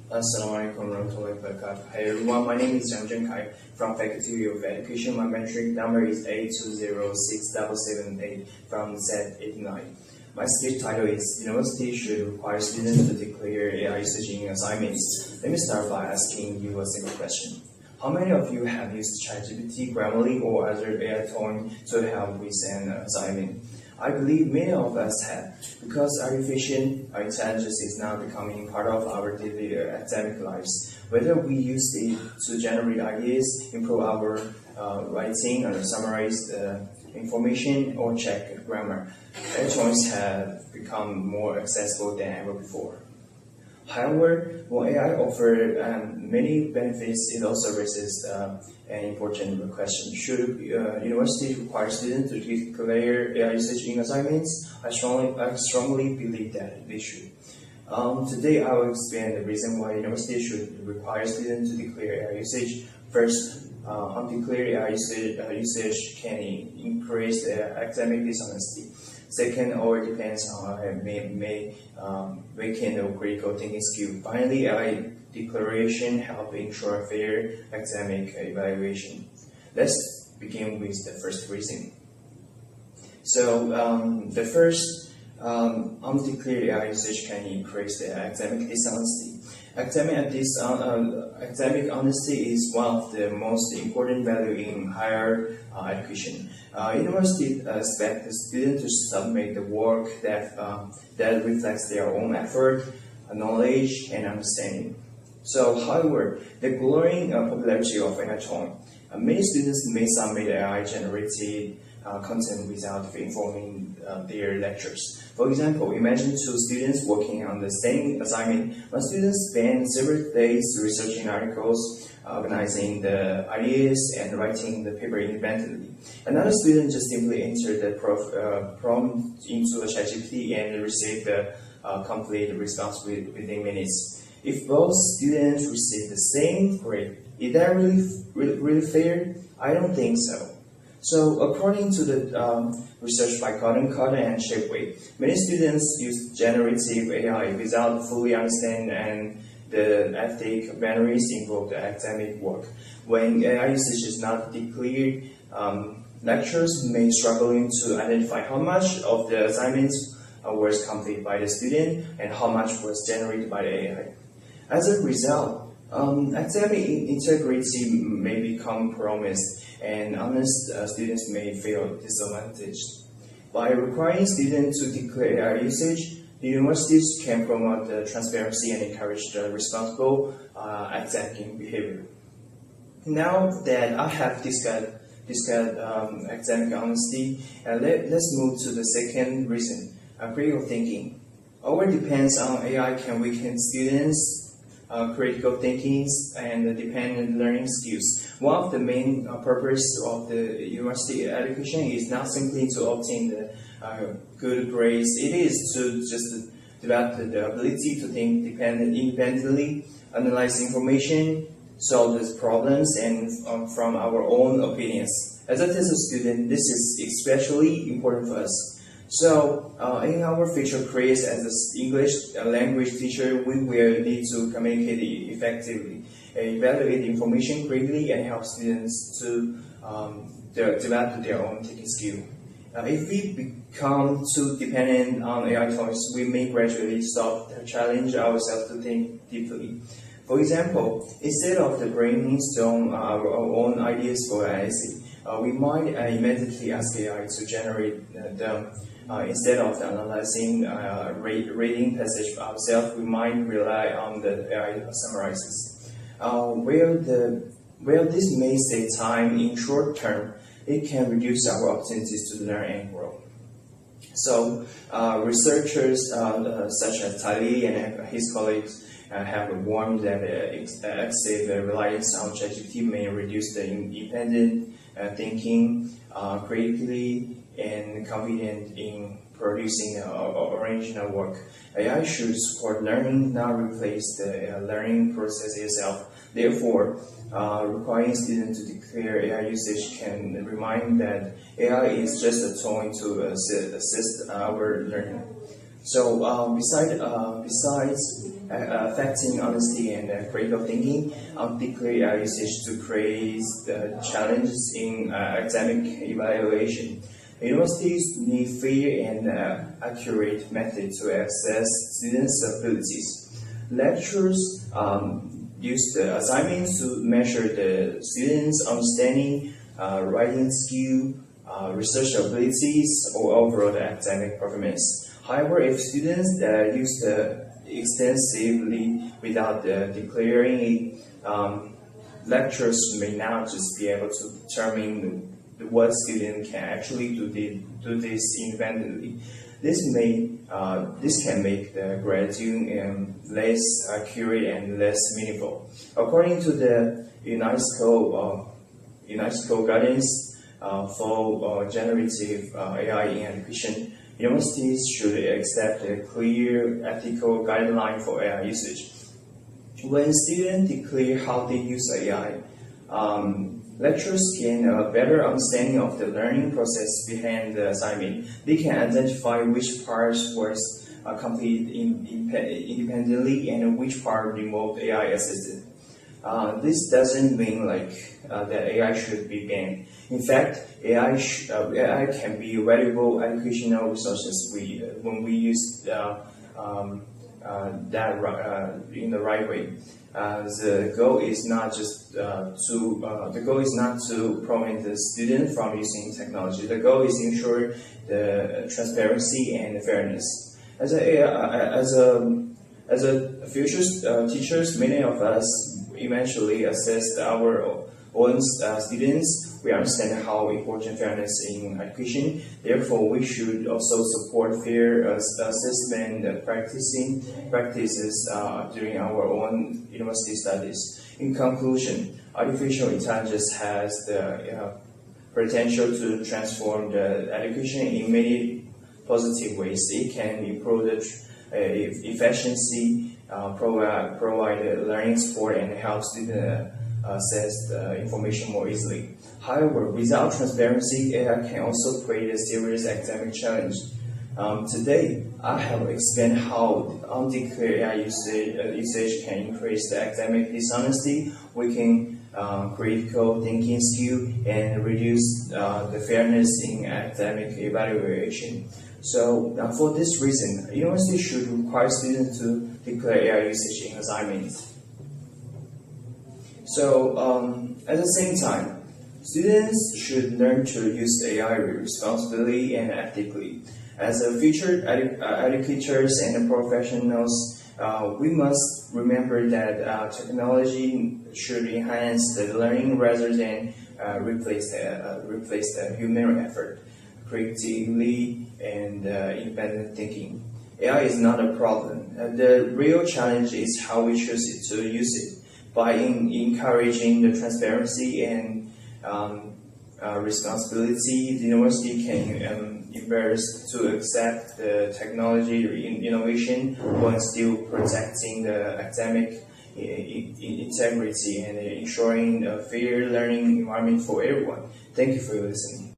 Assalamualaikum warahmatullahi wabarakatuh. Hi everyone, my name is Jang Kai from Faculty of Education. My metric number is 8206778 from Z89. My speech title is University should require students to declare AI usage in assignments. Let me start by asking you a simple question. How many of you have used ChatGPT, Grammarly, or other AI tools to help with an assignment? I believe many of us have, because artificial intelligence is now becoming part of our daily academic lives. Whether we use it to generate ideas, improve our writing, or summarize the information, or check grammar, AI tools have become more accessible than ever before. However, while AI offers many benefits, it also raises an important question. Should universities require students to declare AI usage in assignments? I strongly believe that they should. Today, I will explain the reason why universities should require students to declare AI usage. First, undeclared AI usage can increase academic dishonesty. Second, our depends on may weaken the critical thinking skill. Finally, AI declaration help ensure fair academic evaluation. Let's begin with the first reason. So the first, undeclared AI usage can increase the academic dishonesty. Academic honesty is one of the most important values in higher education. Universities expect the students to submit the work that reflects their own effort, knowledge, and understanding. So, however, the growing popularity of AI tools, many students may submit AI-generated content without informing their lecturers. For example, imagine two students working on the same assignment. One student spends several days researching articles, organizing the ideas, and writing the paper independently. Another student just simply entered the prompt into a ChatGPT and received the complete response within minutes. If both students receive the same grade, is that really fair? I don't think so. So, according to the research by Cotton and Shapeway, many students use generative AI without fully understanding the ethical boundaries involved in academic work. When AI usage is not declared, lecturers may struggle to identify how much of the assignments was completed by the student and how much was generated by the AI. As a result, academic integrity may become promised, and honest students may feel disadvantaged. By requiring students to declare AI usage, the universities can promote the transparency and encourage the responsible academic behavior. Now that I have discussed academic honesty, let's move to the second reason, critical thinking. Our depends on AI can weaken students' critical thinking and dependent learning skills. One of the main purposes of the university education is not simply to obtain the good grades. It is to just develop the ability to think independently, analyze information, solve these problems, and from our own opinions. As a TESOL student, this is especially important for us. So, in our future careers as an English language teacher, we will need to communicate effectively, evaluate information quickly, and help students to develop their own thinking skill. If we become too dependent on AI tools, we may gradually stop to challenge ourselves to think deeply. For example, instead of brainstorm our own ideas for an essay, we might immediately ask AI to generate them. Instead of analyzing reading passage ourselves, we might rely on the AI summarizes. Where this may save time in short term, it can reduce our opportunities to learn and grow. So, researchers such as Tali and his colleagues have warned that excessive reliance on ChatGPT may reduce the independent thinking, creativity, and confident in producing original work. AI should support learning, not replace the learning process itself. Therefore, requiring students to declare AI usage can remind that AI is just a tool to assist our learning. So besides affecting honesty and critical thinking, undeclared AI usage to create challenges in academic evaluation. Universities need fair and accurate methods to assess students' abilities. Lecturers use the assignments to measure the students' understanding, writing skill, research abilities, or overall academic performance. However, if students use extensively without declaring it, lecturers may not just be able to determine what student can actually do this independently. This can make the grading less accurate and less meaningful. According to the UNESCO guidance for generative AI in education, universities should accept a clear ethical guideline for AI usage. When students declare how they use AI, lecturers gain a better understanding of the learning process behind the assignment. They can identify which parts was completed independently and which part remote AI assisted. This doesn't mean that AI should be banned. In fact, AI can be valuable educational resources when we use that in the right way. The goal is not to prevent the student from using technology. The goal is to ensure the transparency and fairness. As a future teachers, many of us eventually assess our own students. We understand how important fairness in education. Therefore, we should also support fair assessment practices during our own university studies. In conclusion, artificial intelligence has the potential to transform the education in many positive ways. It can improve the efficiency, provide learning support, and help students access the information more easily. However, without transparency, AI can also create a serious academic challenge. Today, I have explained how undeclared AI usage can increase the academic dishonesty, weaken critical thinking skill, and reduce the fairness in academic evaluation. So, for this reason, universities should require students to declare AI usage in assignments. So, at the same time, students should learn to use AI responsibly and ethically. As a future educators and professionals, we must remember that technology should enhance the learning rather than replace the human effort, creatively and independent thinking. AI is not a problem. The real challenge is how we choose to use it. By encouraging the transparency and responsibility, the university can embrace to accept the technology innovation while still protecting the academic integrity and ensuring a fair learning environment for everyone. Thank you for your listening.